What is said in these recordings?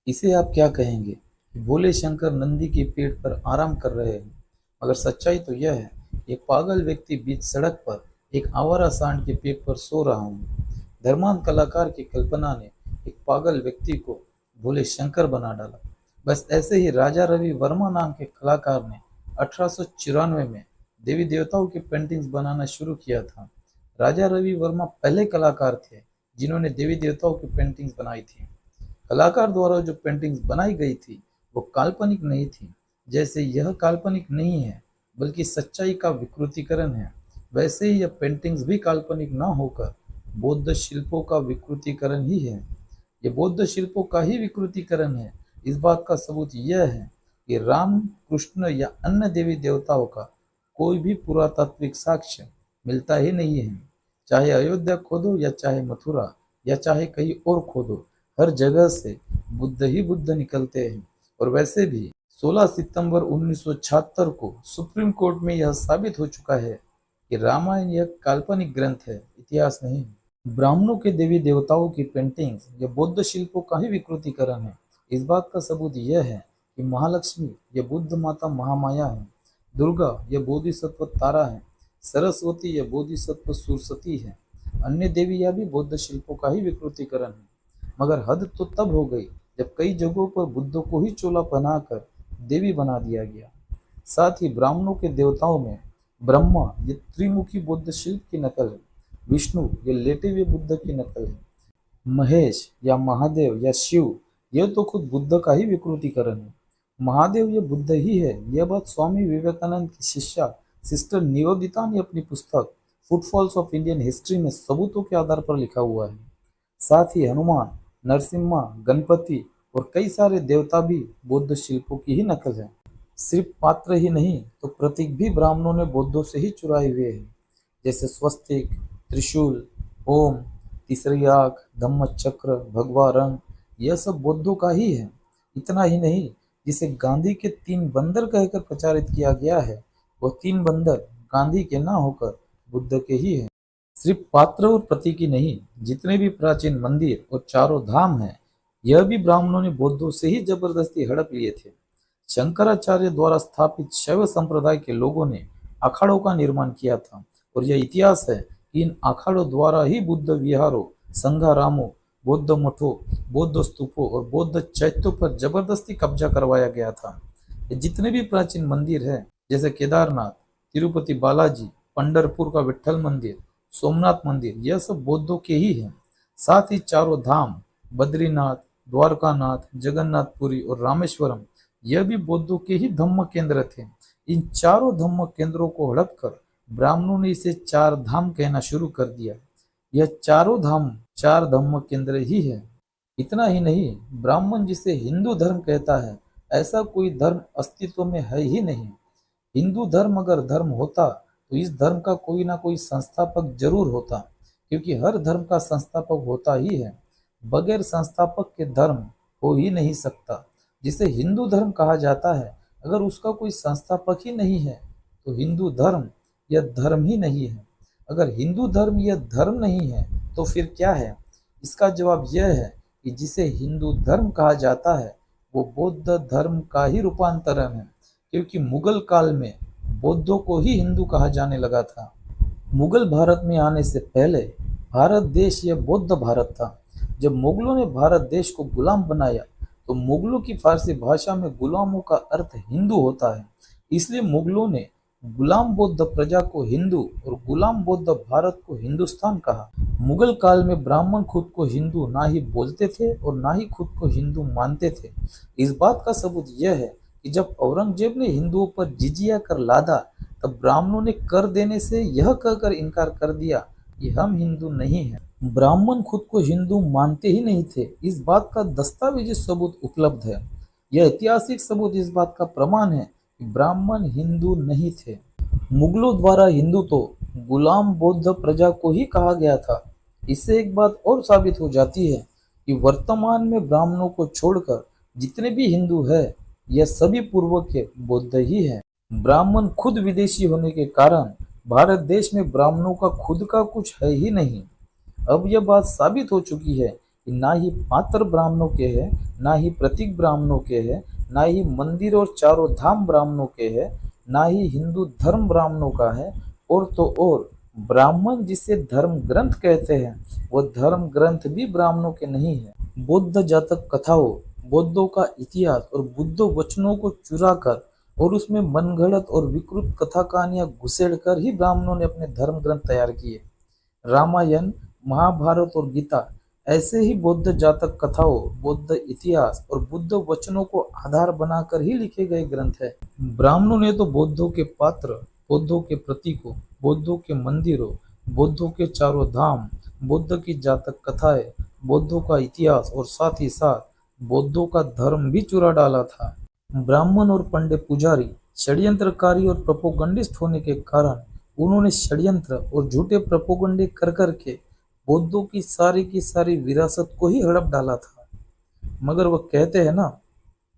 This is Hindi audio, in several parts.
इसे आप क्या कहेंगे कि भोले शंकर नंदी के पेट पर आराम कर रहे हैं, मगर सच्चाई तो यह है, एक पागल व्यक्ति बीच सड़क पर एक आवारा सांड के पेट पर सो रहा है। धर्मांध कलाकार की कल्पना ने एक पागल व्यक्ति को भोले शंकर बना डाला। बस ऐसे ही राजा रवि वर्मा नाम के कलाकार ने 1894 में देवी देवताओं की पेंटिंग्स बनाना शुरू किया था। राजा रवि वर्मा पहले कलाकार थे जिन्होंने देवी देवताओं की पेंटिंग्स बनाई थी। कलाकार द्वारा जो पेंटिंग्स बनाई गई थी वो काल्पनिक नहीं थी, जैसे यह काल्पनिक नहीं है बल्कि सच्चाई का विकृतीकरण है, वैसे ही यह पेंटिंग्स भी काल्पनिक न होकर बौद्ध शिल्पों का विकृतीकरण ही है। ये बौद्ध शिल्पों का ही विकृतीकरण है। इस बात का सबूत यह है कि राम, कृष्ण या अन्य देवी देवताओं का कोई भी पुरातात्विक साक्ष्य मिलता ही नहीं है। चाहे अयोध्या खोदो या चाहे मथुरा या चाहे कहीं और खोदो, हर जगह से बुद्ध ही बुद्ध निकलते हैं। और वैसे भी 16 सितंबर 1976 को सुप्रीम कोर्ट में यह साबित हो चुका है कि रामायण यह काल्पनिक ग्रंथ है, इतिहास नहीं। ब्राह्मणों के देवी देवताओं की पेंटिंग्स यह बौद्ध शिल्पों का ही विकृतीकरण है। इस बात का सबूत यह है कि महालक्ष्मी यह बुद्ध माता महामाया है, दुर्गा यह बोधिसत्व तारा है, सरस्वती यह बोधिसत्व सुरसती है। अन्य देवियां भी बौद्ध शिल्पों का ही विकृतीकरण है। मगर हद तो तब हो गई जब कई जगहों पर बुद्ध को ही चोला पहनाकर देवी बना दिया गया। साथ ही ब्राह्मणों के देवताओं में ब्रह्मा ये त्रिमुखी बुद्ध शिल्प की नकल है, विष्णु ये लेटे हुए बुद्ध की नकल है, महेश या महादेव या शिव यह तो खुद बुद्ध का ही विकृतीकरण है। महादेव ये बुद्ध ही है, यह बात स्वामी विवेकानंद की शिष्या सिस्टर निवेदिता ने अपनी पुस्तक फुटफॉल्स ऑफ इंडियन हिस्ट्री में सबूतों के आधार पर लिखा हुआ है। साथ ही हनुमान, नरसिम्हा, गणपति और कई सारे देवता भी बौद्ध शिल्पों की ही नकल है। सिर्फ पात्र ही नहीं तो प्रतीक भी ब्राह्मणों ने बौद्धों से ही चुराए हुए हैं, जैसे स्वस्तिक, त्रिशूल, ओम, तीसरी आंख, धम्मचक्र, भगवा रंग, यह सब बौद्धों का ही है। इतना ही नहीं, जिसे गांधी के तीन बंदर कहकर प्रचारित किया गया है, वह तीन बंदर गांधी के ना होकर बुद्ध के ही है। सिर्फ पात्र और प्रतीक ही नहीं, जितने भी प्राचीन मंदिर और चारों धाम हैं, यह भी ब्राह्मणों ने बौद्धों से ही जबरदस्ती हड़प लिए थे। शंकराचार्य द्वारा स्थापित शैव संप्रदाय के लोगों ने अखाड़ों का निर्माण किया था, और यह इतिहास है कि इन अखाड़ों द्वारा ही बुद्ध विहारों, संघारामों, बौद्ध मठों, बौद्ध स्तूपों और बौद्ध चैत्यों पर जबरदस्ती कब्जा करवाया गया था। ये जितने भी प्राचीन मंदिर हैं, जैसे केदारनाथ, तिरुपति बालाजी, पंढरपुर का विठ्ठल मंदिर, सोमनाथ मंदिर, यह सब बौद्धों के ही हैं। साथ ही चारों धाम, बद्रीनाथ, द्वारकानाथ, जगन्नाथपुरी और रामेश्वरम, यह भी बौद्धों के ही धम्म केंद्र थे। इन चारों धम्म केंद्रों को हड़प कर ब्राह्मणों ने इसे चार धाम कहना शुरू कर दिया। यह चारों धाम चार धम्म केंद्र ही है। इतना ही नहीं, ब्राह्मण जिसे हिंदू धर्म कहता है, ऐसा कोई धर्म अस्तित्व में है ही नहीं। हिंदू धर्म अगर धर्म होता तो इस धर्म का कोई ना कोई संस्थापक जरूर होता, क्योंकि हर धर्म का संस्थापक होता ही है। बगैर संस्थापक के धर्म हो ही नहीं सकता। जिसे हिंदू धर्म कहा जाता है, अगर उसका कोई संस्थापक ही नहीं है तो हिंदू धर्म यह धर्म ही नहीं है। अगर हिंदू धर्म यह धर्म नहीं है तो फिर क्या है? इसका जवाब यह है कि जिसे हिंदू धर्म कहा जाता है वो बौद्ध धर्म का ही रूपांतरण है, क्योंकि मुगल काल में बौद्धों को ही हिंदू कहा जाने लगा था। मुगल भारत में आने से पहले भारत देश यह बौद्ध भारत था। जब मुगलों ने भारत देश को गुलाम बनाया तो मुगलों की फारसी भाषा में गुलामों का अर्थ हिंदू होता है, इसलिए मुगलों ने गुलाम बौद्ध प्रजा को हिंदू और गुलाम बौद्ध भारत को हिंदुस्तान कहा। मुगल काल में ब्राह्मण खुद को हिंदू ना ही बोलते थे और ना ही खुद को हिंदू मानते थे। इस बात का सबूत यह है कि जब औरंगजेब ने हिंदुओं पर जिजिया कर लादा, तब ब्राह्मणों ने कर देने से यह कहकर इनकार कर दिया कि हम हिंदू नहीं हैं। ब्राह्मण खुद को हिंदू मानते ही नहीं थे, इस बात का दस्तावेजी सबूत उपलब्ध है। यह ऐतिहासिक सबूत इस बात का प्रमाण है कि ब्राह्मण हिंदू नहीं थे। मुगलों द्वारा हिंदू तो गुलाम बौद्ध प्रजा को ही कहा गया था। इससे एक बात और साबित हो जाती है कि वर्तमान में ब्राह्मणों को छोड़कर जितने भी हिंदू हैं, यह सभी पूर्व के बौद्ध ही हैं। ब्राह्मण खुद विदेशी होने के कारण भारत देश में ब्राह्मणों का खुद का कुछ है ही नहीं। अब यह बात साबित हो चुकी है कि ना ही पात्र ब्राह्मणों के हैं, ना ही प्रतीक ब्राह्मणों के हैं, ना ही मंदिर और चारों धाम ब्राह्मणों के हैं, ना ही हिंदू धर्म ब्राह्मणों का है। और तो और ब्राह्मण जिसे धर्म ग्रंथ कहते हैं, वो धर्म ग्रंथ भी ब्राह्मणों के नहीं है। बौद्ध जातक कथाओं, बौद्धों का इतिहास और बुद्ध वचनों को चुराकर और उसमें मनगढ़ंत और विकृत कथा कहानियां घुसेड़ कर ही ब्राह्मणों ने अपने धर्म ग्रंथ तैयार किए। रामायण, महाभारत और गीता ऐसे ही बौद्ध जातक कथाओं, बौद्ध इतिहास और बुद्ध वचनों को आधार बनाकर ही लिखे गए ग्रंथ है। ब्राह्मणों ने तो बौद्धों के पात्र, बौद्धों के प्रतीकों, बौद्धों के मंदिरों, बौद्धों के चारों धाम, बौद्ध की जातक कथाएं, बौद्धों का इतिहास और साथ ही साथ बौद्धों का धर्म भी चुरा डाला था। ब्राह्मण और पंडित पुजारी षड्यंत्रकारी और प्रोपोगंडिस्ट होने के कारण उन्होंने षड्यंत्र और झूठे प्रोपोगंडे कर करके बौद्धों की सारी विरासत को ही हड़प डाला था। मगर वह कहते हैं ना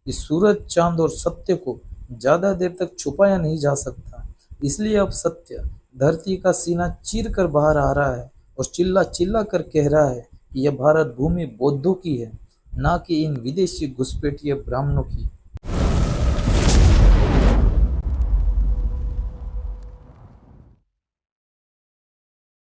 कि सूरज, चांद और सत्य को ज्यादा देर तक छुपाया नहीं जा सकता। इसलिए अब सत्य धरती का सीना चीर कर बाहर आ रहा है और चिल्ला चिल्ला कर कह रहा है कि यह भारत भूमि बौद्धों की है, ना कि इन विदेशी घुसपैठिए ब्राह्मणों की।